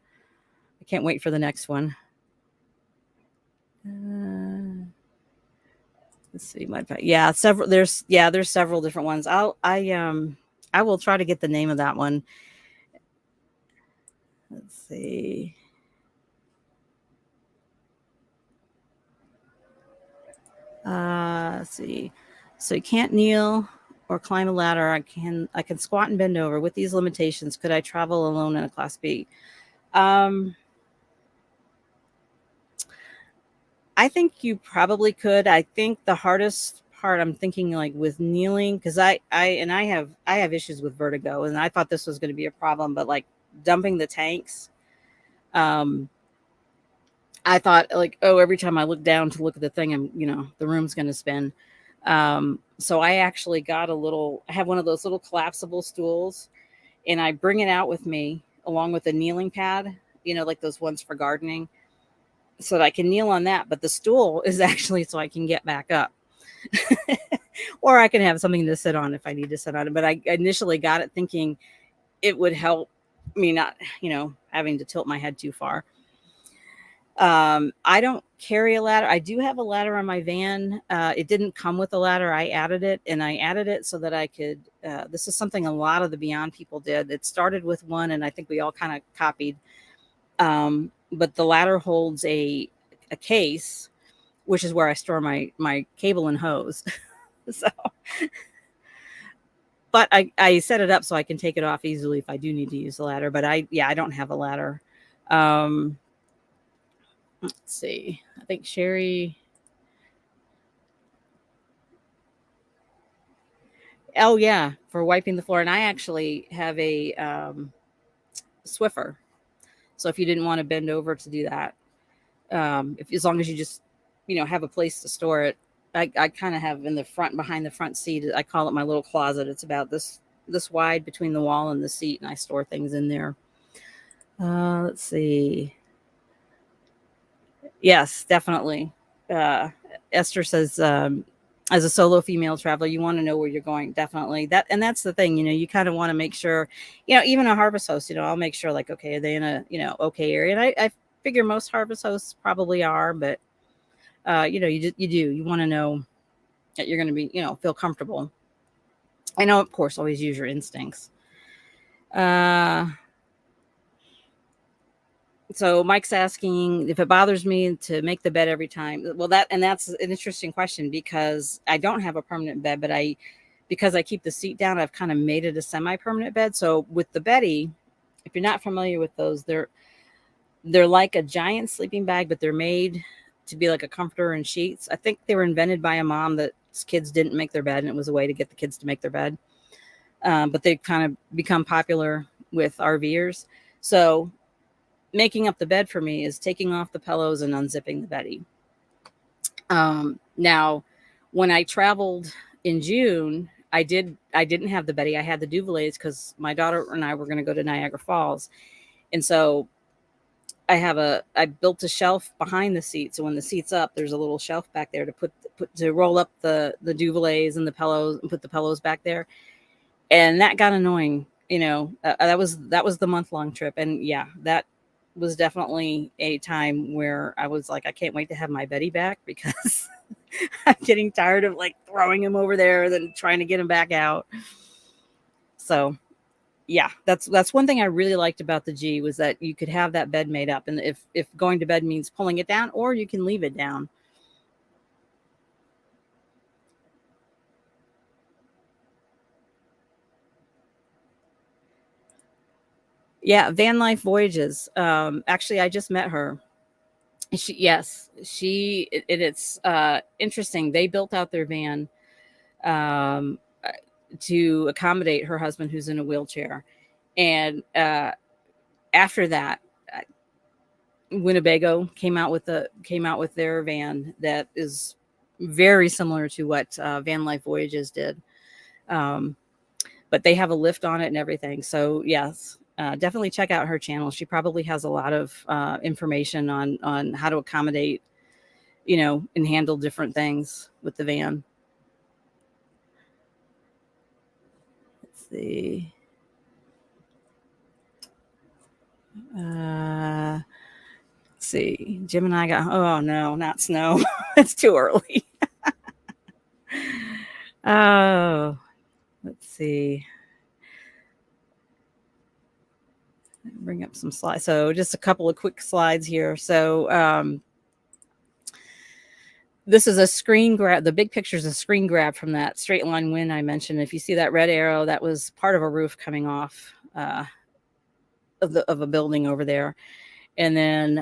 I can't wait for the next one. Let's see. Yeah. There's several different ones. I will try to get the name of that one. Let's see. Let's see. So you can't kneel or climb a ladder. I can squat and bend over. With these limitations, could I travel alone in a Class B? I think you probably could. I think the hardest part I'm thinking like with kneeling, because I have issues with vertigo, and I thought this was going to be a problem, but like dumping the tanks, um, I thought like, oh, every time I look down to look at the thing, the room's going to spin. So I actually I have one of those little collapsible stools, and I bring it out with me along with a kneeling pad, like those ones for gardening, so that I can kneel on that. But the stool is actually so I can get back up. Or I can have something to sit on if I need to sit on it. But I initially got it thinking it would help me not, having to tilt my head too far. I don't carry a ladder. I do have a ladder on my van. It didn't come with a ladder. I added it so that I could, this is something a lot of the Beyond people did. It started with one, and I think we all kind of copied. But the ladder holds a case, which is where I store my cable and hose. So, but I set it up so I can take it off easily if I do need to use the ladder. But I don't have a ladder. Let's see. I think Sherry. Oh yeah, for wiping the floor. And I actually have a Swiffer. So if you didn't want to bend over to do that, if as long as you just have a place to store it, I kind of have in the front behind the front seat. I call it my little closet. It's about this wide between the wall and the seat, and I store things in there. Let's see. Yes, definitely. Esther says, as a solo female traveler, you want to know where you're going. Definitely that's the thing. You kind of want to make sure. Even a harvest host. I'll make sure like, okay, are they in a okay area? And I figure most harvest hosts probably are, but you want to know that you're going to be feel comfortable. I know, of course, always use your instincts. So Mike's asking if it bothers me to make the bed every time. Well, that's an interesting question because I don't have a permanent bed, but because I keep the seat down, I've kind of made it a semi-permanent bed. So with the Betty, if you're not familiar with those, they're like a giant sleeping bag, but they're made to be like a comforter and sheets. I think they were invented by a mom that kids didn't make their bed, and it was a way to get the kids to make their bed. But they kind of become popular with RVers. So making up the bed for me is taking off the pillows and unzipping the Betty. Now, when I traveled in June, I didn't have the Betty. I had the duvets because my daughter and I were going to go to Niagara Falls, and so I built a shelf behind the seat. So when the seat's up, there's a little shelf back there to to roll up the duvets and the pillows and put the pillows back there, and that got annoying. That was the month-long trip, and yeah, that was definitely a time where I was like, I can't wait to have my Betty back because I'm getting tired of like throwing him over there and then trying to get him back out. So yeah, that's one thing I really liked about the G was that you could have that bed made up, and if going to bed means pulling it down, or you can leave it down. Yeah, Van Life Voyages. Actually, I just met her, It's interesting. They built out their van um, uh, to accommodate her husband who's in a wheelchair. And after that, uh, Winnebago came out with their van that is very similar to what Van Life Voyages did. Um, but they have a lift on it and everything. So yes, definitely check out her channel. She probably has a lot of information on how to accommodate, and handle different things with the van. Let's see. Uh, let's see. Jim and I got. Oh no, not snow. It's too early. Oh, let's see. Bring up some slides. So just a couple of quick slides here. So this is a screen grab. The big picture is a screen grab from that straight line wind I mentioned. If you see that red arrow, that was part of a roof coming off of a building over there. And then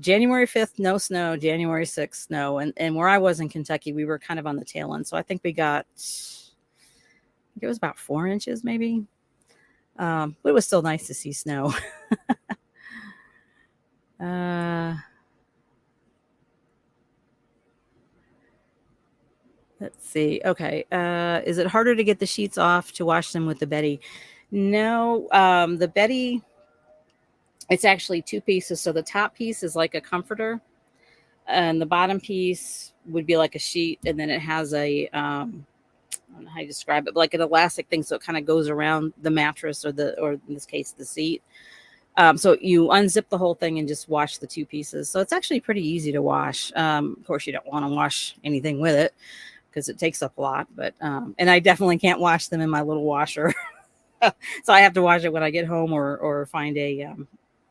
January 5th, no snow. January 6th, snow. And where I was in Kentucky, we were kind of on the tail end. So I think it was about 4 inches maybe. But it was still nice to see snow. Let's see. Okay. Is it harder to get the sheets off to wash them with the Betty? No. The Betty, it's actually two pieces. So the top piece is like a comforter, and the bottom piece would be like a sheet, and then it has a I don't know how you describe it, but like an elastic thing, so it kind of goes around the mattress or in this case the seat. So you unzip the whole thing and just wash the two pieces. So it's actually pretty easy to wash. Of course, you don't want to wash anything with it because it takes up a lot. But and I definitely can't wash them in my little washer, so I have to wash it when I get home or find a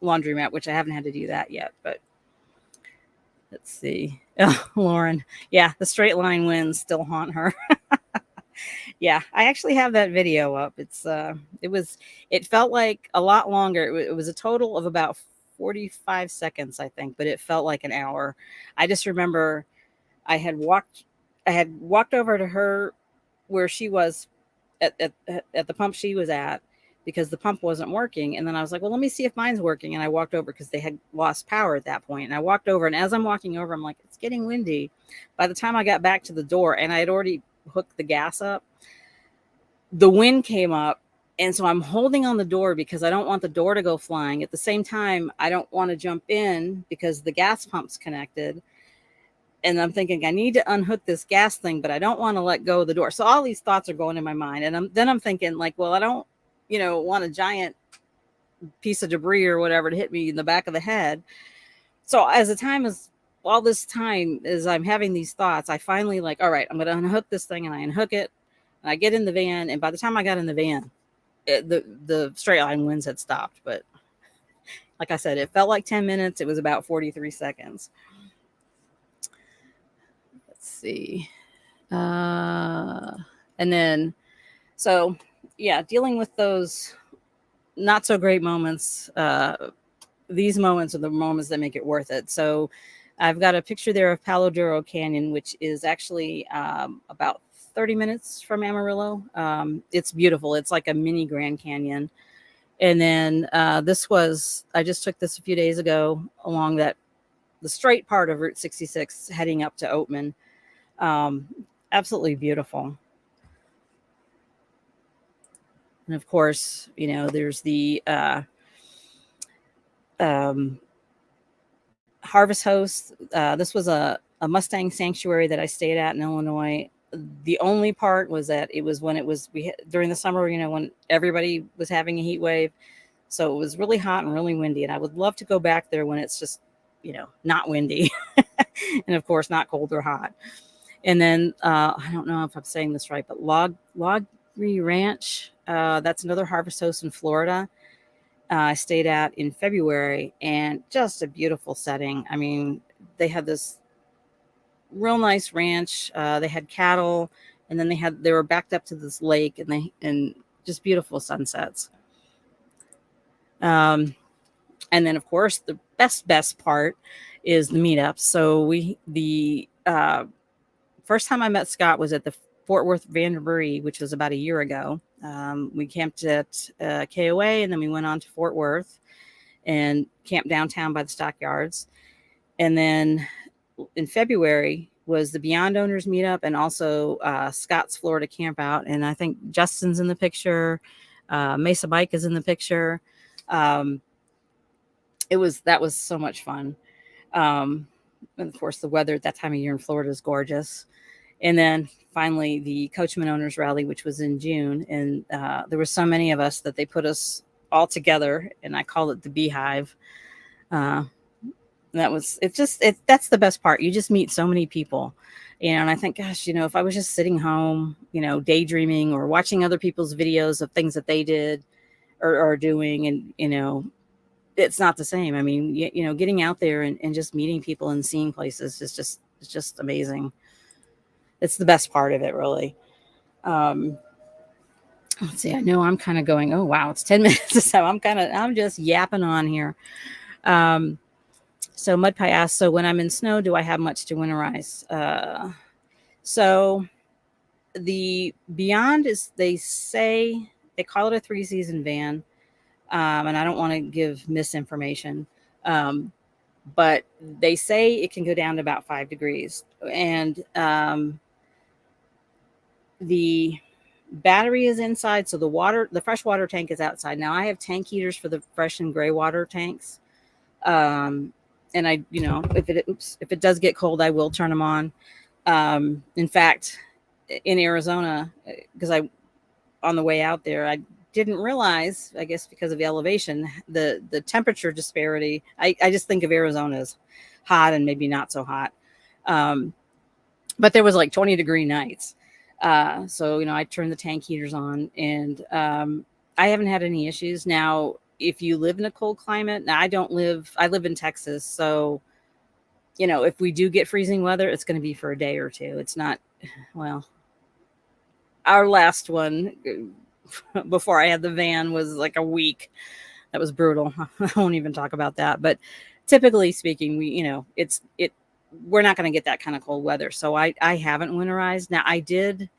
laundromat, which I haven't had to do that yet. But let's see. Oh, Lauren, yeah, the straight line winds still haunt her. Yeah, I actually have that video up. It felt like a lot longer. It was a total of about 45 seconds, I think, but it felt like an hour. I just remember I had walked over to her where she was at the pump she was at because the pump wasn't working. And then I was like, well, let me see if mine's working. And I walked over because they had lost power at that point. And I walked over, and as I'm walking over, I'm like, it's getting windy. By the time I got back to the door, and I had already hooked the gas up, the wind came up. And so I'm holding on the door because I don't want the door to go flying. At the same time, I don't want to jump in because the gas pump's connected. And I'm thinking, I need to unhook this gas thing, but I don't want to let go of the door. So all these thoughts are going in my mind. And I'm thinking like, well, I don't, want a giant piece of debris or whatever to hit me in the back of the head. So all this time as I'm having these thoughts, I finally like, all right, I'm going to unhook this thing, and I unhook it, and I get in the van. And by the time I got in the van, the straight line winds had stopped. But like I said, it felt like 10 minutes. It was about 43 seconds. Let's see. And then, so yeah, dealing with those not so great moments. These moments are the moments that make it worth it. So I've got a picture there of Palo Duro Canyon, which is actually about 30 minutes from Amarillo. It's beautiful. It's like a mini Grand Canyon. And then I just took this a few days ago along the straight part of Route 66 heading up to Coachmen. Absolutely beautiful. And of course, there's the Harvest Host. This was a Mustang sanctuary that I stayed at in Illinois. The only part was that it was during the summer, when everybody was having a heat wave. So it was really hot and really windy. And I would love to go back there when it's just, not windy and of course not cold or hot. And then I don't know if I'm saying this right, but Logry Ranch, that's another Harvest Host in Florida. I stayed at in February, and just a beautiful setting. I mean, they had this real nice ranch. They had cattle, and then they were backed up to this lake, and just beautiful sunsets. And then of course the best part is the meetups. So the first time I met Scott was at the Fort Worth Vanderbury, which was about a year ago. We camped at KOA, and then we went on to Fort Worth and camped downtown by the stockyards. And then in February was the Beyond Owners meetup, and also Scott's Florida camp out. And I think Justin's in the picture. Mesa Bike is in the picture. That was so much fun. And of course, the weather at that time of year in Florida is gorgeous. And then finally, the Coachmen Owners Rally, which was in June. And there were so many of us that they put us all together, and I call it the Beehive. That's the best part. You just meet so many people, and I think, gosh, if I was just sitting home, daydreaming or watching other people's videos of things that they did or are doing, and, it's not the same. I mean, getting out there and just meeting people and seeing places is just amazing. It's the best part of it, really. Let's see. I know I'm kind of going, oh, wow, it's 10 minutes. So I'm just yapping on here. So Mud Pie asks, so when I'm in snow, do I have much to winterize? So the Beyond is, they call it a 3-season van. And I don't want to give misinformation. But they say it can go down to about 5 degrees. And the battery is inside. So the fresh water tank is outside. Now I have tank heaters for the fresh and gray water tanks. And I, if it does get cold, I will turn them on. In fact, in Arizona, because on the way out there, I didn't realize, I guess because of the elevation, the temperature disparity. I just think of Arizona as hot and maybe not so hot. But there was like 20-degree nights. So, I turned the tank heaters on, and I haven't had any issues. Now, if you live in a cold climate, now I live in Texas. So, if we do get freezing weather, it's going to be for a day or two. It's not, well, our last one before I had the van was like a week. That was brutal. I won't even talk about that. But typically speaking, we're not going to get that kind of cold weather. So I haven't winterized. Now I did,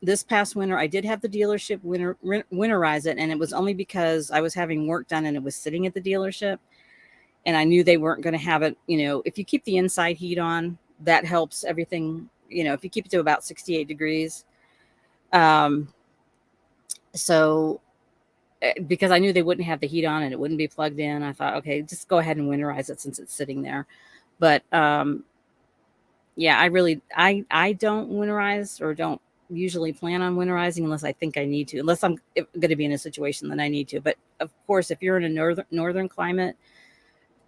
this past winter, I did have the dealership winterize it. And it was only because I was having work done and it was sitting at the dealership. And I knew they weren't going to have it. If you keep the inside heat on, that helps everything. If you keep it to about 68 degrees. So because I knew they wouldn't have the heat on and it wouldn't be plugged in, I thought, okay, just go ahead and winterize it since it's sitting there. But yeah, I don't winterize, or don't usually plan on winterizing unless I think I need to, unless I'm going to be in a situation that I need to. But of course, if you're in a northern climate,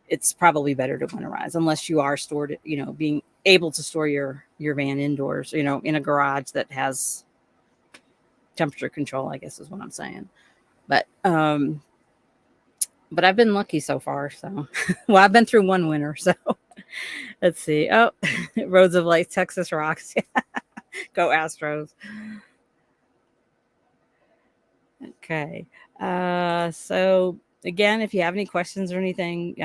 it's probably better to winterize, unless you are stored, being able to store your van indoors, in a garage that has temperature control, I guess is what I'm saying. But I've been lucky so far. So, well, I've been through one winter. So let's see. Oh, Roads of Life, Texas rocks. Go Astros. Okay. So again, if you have any questions or anything,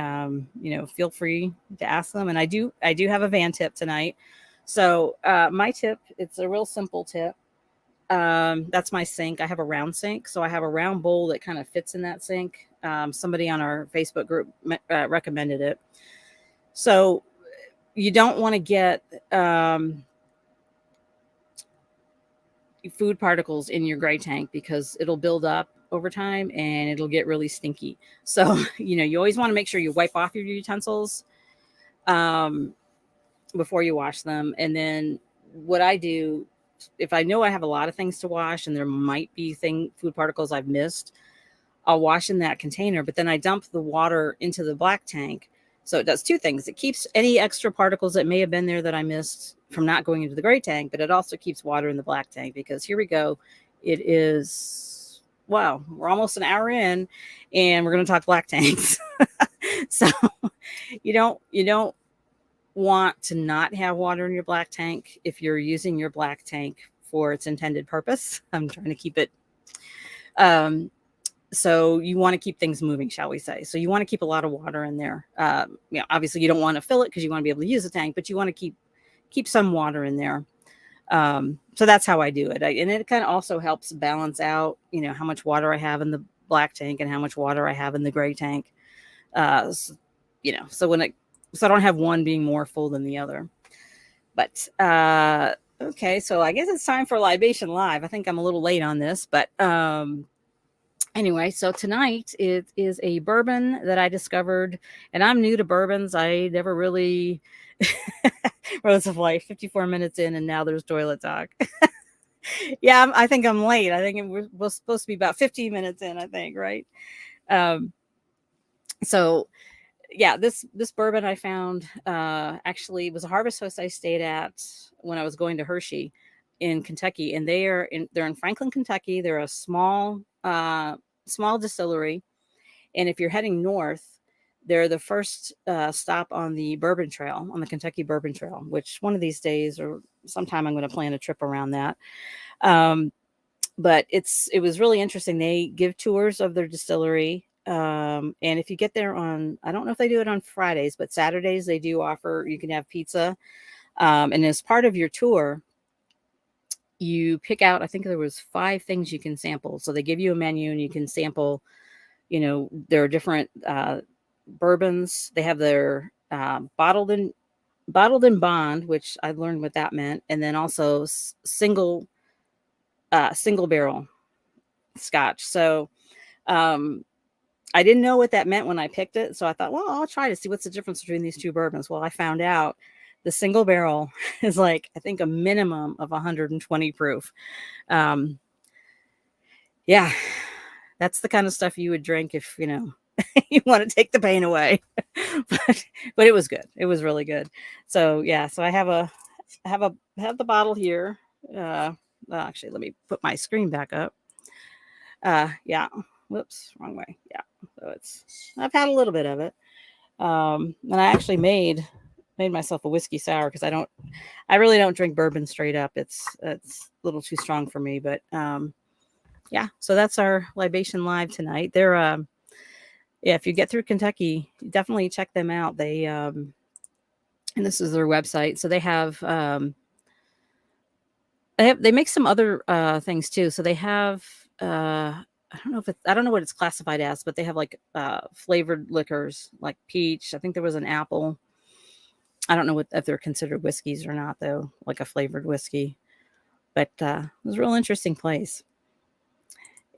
feel free to ask them. And I do have a van tip tonight. So my tip, it's a real simple tip. That's my sink. I have a round sink. So I have a round bowl that kind of fits in that sink. Somebody on our Facebook group recommended it. So you don't want to get food particles in your gray tank, because it'll build up over time and it'll get really stinky. So, you always want to make sure you wipe off your utensils before you wash them. And then what I do, if I know I have a lot of things to wash and there might be food particles I've missed, I'll wash in that container, but then I dump the water into the black tank. So it does two things. It keeps any extra particles that may have been there that I missed from not going into the gray tank, but it also keeps water in the black tank, because here we go. It is, wow, we're almost an hour in and we're going to talk black tanks. So you don't want to not have water in your black tank if you're using your black tank for its intended purpose. I'm trying to keep it So you want to keep things moving, shall we say. So you want to keep a lot of water in there. Obviously you don't want to fill it because you want to be able to use the tank, but you want to keep some water in there. So that's how I do it. And it kind of also helps balance out, how much water I have in the black tank and how much water I have in the gray tank. So I don't have one being more full than the other. But okay, so I guess it's time for Libation Live. I think I'm a little late on this, but anyway, so tonight it is a bourbon that I discovered, and I'm new to bourbons. I never really Rose of Life, 54 minutes in, and now there's toilet talk. Yeah, I think I'm late. I think we're supposed to be about 15 minutes in, I think, right? So yeah, this bourbon I found actually was a Harvest Host I stayed at when I was going to Hershey in Kentucky, and they're in Franklin, Kentucky. They're a small distillery, and if you're heading north, they're the first stop on the Bourbon Trail, on the Kentucky Bourbon Trail, which one of these days or sometime I'm going to plan a trip around that. But it was really interesting. They give tours of their distillery. And if you get there I don't know if they do it on Fridays, but Saturdays they do offer, you can have pizza. And as part of your tour, you pick out, I think there was 5 things you can sample. So they give you a menu and you can sample, there are different bourbons. They have their bottled in bond, which I learned what that meant. And then also single barrel Scotch. So I didn't know what that meant when I picked it. So I thought, well, I'll try to see what's the difference between these 2 bourbons. Well, I found out the single barrel is like, I think a minimum of 120 proof. Yeah, that's the kind of stuff you would drink if, you want to take the pain away. but it was good. It was really good. So yeah, so I have the bottle here. Actually, let me put my screen back up. Yeah. Whoops, wrong way. Yeah. So I've had a little bit of it. And I actually made myself a whiskey sour because I really don't drink bourbon straight up. It's a little too strong for me, but yeah, so that's our Libation Live tonight. They're yeah, if you get through Kentucky, definitely check them out. They and this is their website. So they make some other things too. So they have I don't know what it's classified as, but they have like flavored liquors like peach. I think there was an apple. I don't know if they're considered whiskeys or not though, like a flavored whiskey. But it was a real interesting place.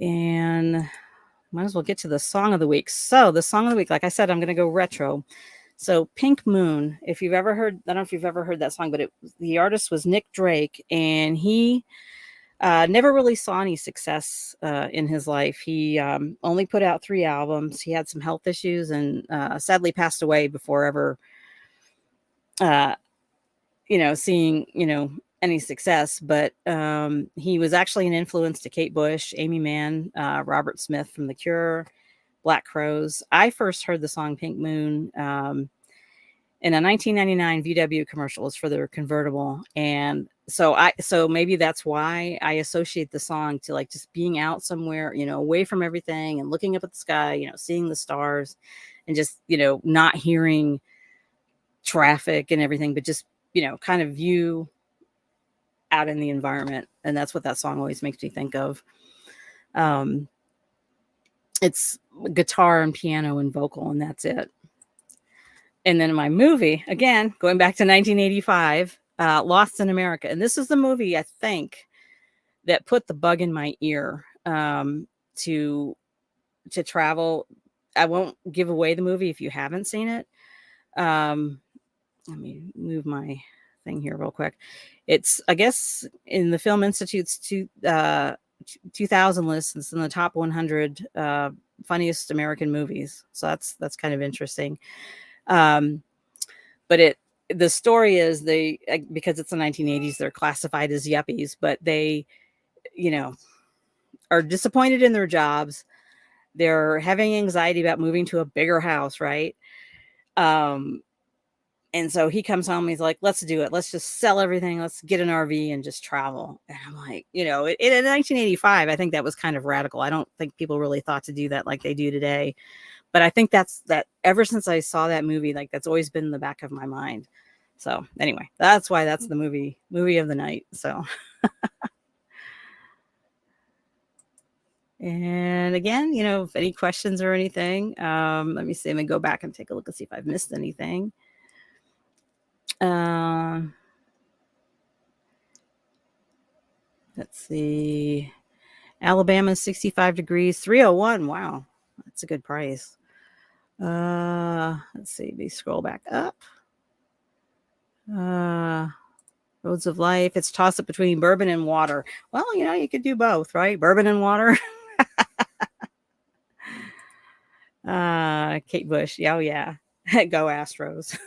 And might as well get to the song of the week. So the song of the week, like I said, I'm going to go retro. So Pink Moon, if you've ever heard, I don't know if you've ever heard that song, but the artist was Nick Drake, and he never really saw any success in his life. He only put out 3 albums. He had some health issues and sadly passed away before ever, seeing, any success. But he was actually an influence to Kate Bush, Amy Mann, Robert Smith from The Cure, Black Crowes. I first heard the song Pink Moon in a 1999 VW commercial. It's for their convertible. And so maybe that's why I associate the song to like just being out somewhere, away from everything and looking up at the sky, seeing the stars and just, not hearing traffic and everything, but just, kind of view out in the environment. And that's what that song always makes me think of. It's guitar and piano and vocal, and that's it. And then in my movie, again, going back to 1985, Lost in America. And this is the movie, I think, that put the bug in my ear to travel. I won't give away the movie if you haven't seen it. Let me move my thing here real quick. It's, I guess, in the Film Institute's 2000 list, it's in the top 100 funniest American movies. So that's kind of interesting. But the story is because it's the 1980s, they're classified as yuppies, but they, are disappointed in their jobs. They're having anxiety about moving to a bigger house, right? And so he comes home, he's like, let's do it. Let's just sell everything. Let's get an RV and just travel. And I'm like, in 1985, I think that was kind of radical. I don't think people really thought to do that like they do today. But I think that ever since I saw that movie, like that's always been in the back of my mind. So anyway, that's why that's the movie of the night. So, and again, if any questions or anything, let me see. Let me go back and take a look and see if I've missed anything. Let's see. Alabama 65 degrees, 301. Wow, that's a good price. Let's see. We scroll back up. Roads of Life. It's toss up between bourbon and water. Well, you could do both, right? Bourbon and water. Kate Bush. Oh yeah. Go Astros.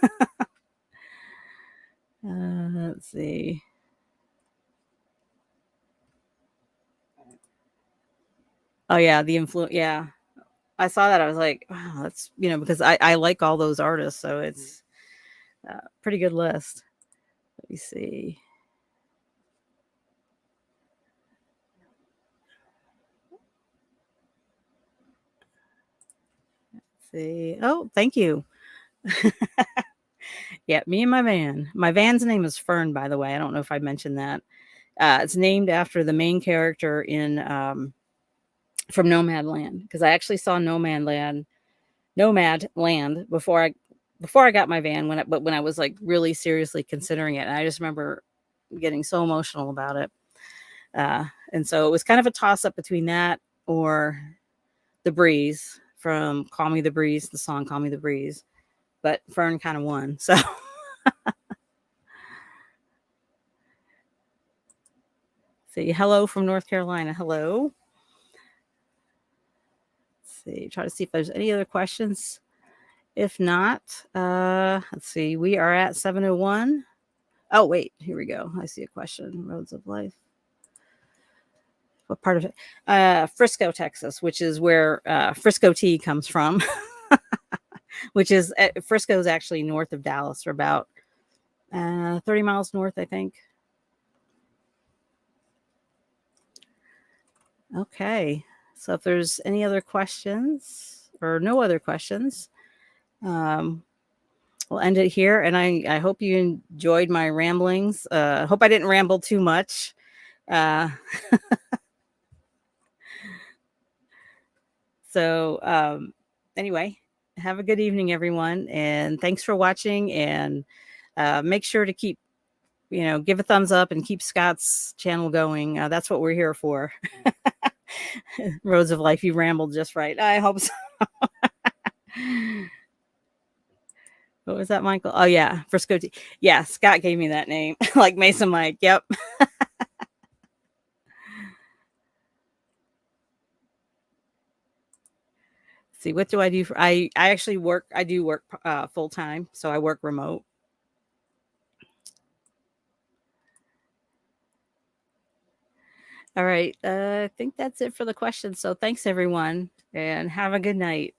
Let's see. Oh yeah, the influence. Yeah, I saw that. I was like, wow, that's because I like all those artists, so it's a pretty good list. Let me see. See. Oh, thank you. Yeah, me and my van. My van's name is Fern, by the way. I don't know if I mentioned that. It's named after the main character in from Nomadland, because I actually saw Nomadland before I got my van, when I was like really seriously considering it. And I just remember getting so emotional about it. And so it was kind of a toss up between that or The Breeze from Call Me the Breeze, the song Call Me the Breeze. But Fern kind of won. So see, hello from North Carolina. Hello. Let's see, try to see if there's any other questions. If not, let's see. We are at 7:01. Oh, wait, here we go. I see a question. Roads of Life. What part of it? Frisco, Texas, which is where Frisco T comes from. Which is Frisco is actually north of Dallas, or about 30 miles north, I think. Okay. So if there's any other questions or no other questions, we'll end it here. And I hope you enjoyed my ramblings. Hope I didn't ramble too much. So anyway, have a good evening, everyone. And thanks for watching. And make sure to keep, give a thumbs up and keep Scott's channel going. That's what we're here for. Roads of Life. You rambled just right. I hope so. What was that, Michael? Oh yeah, Frisco T. Yeah, Scott gave me that name, like Mason Mike. Yep. See, what do I do? I actually work. I do work full time, so I work remote. All right. I think that's it for the questions. So thanks, everyone, and have a good night.